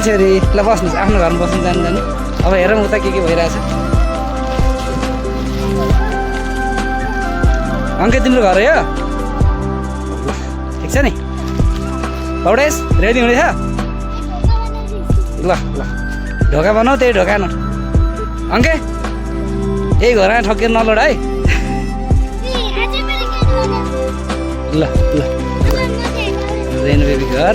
छोरी ल बस्नुहोस् आफ्नो घरमा बस्नु जानु जानु अब हेरौँ उता के भइरहेछ अङ्के तिम्रो घर हो यो ठिक छ नि पौडेस रेडी हुँदैछ ल ल ढोका बनाऊ त्यही ढोका न अङ्के यही घरमा ठकेर नलोड है ल ल रेनु बेबी घर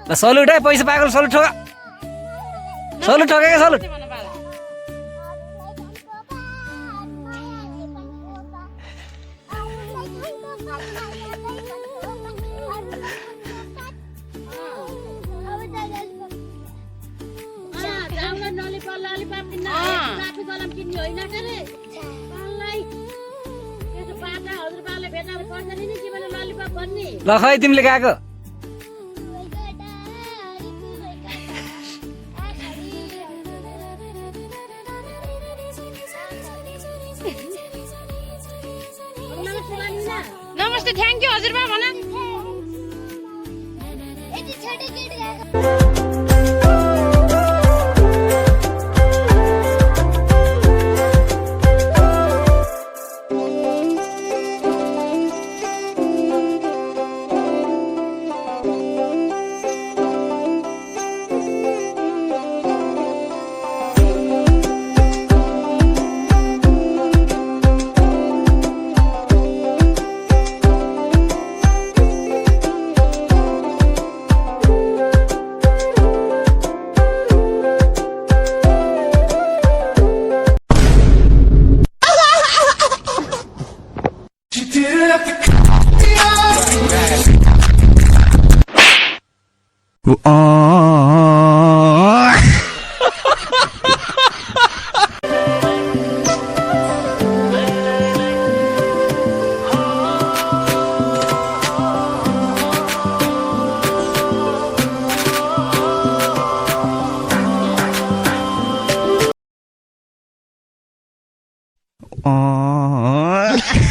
ल सलुट है पैसा पागल सलुट ठोका सलुट ठोका सलुट ल खै तिमीले गएको नमस्ते थ्याङ्क यू हजुरबा भन Oh.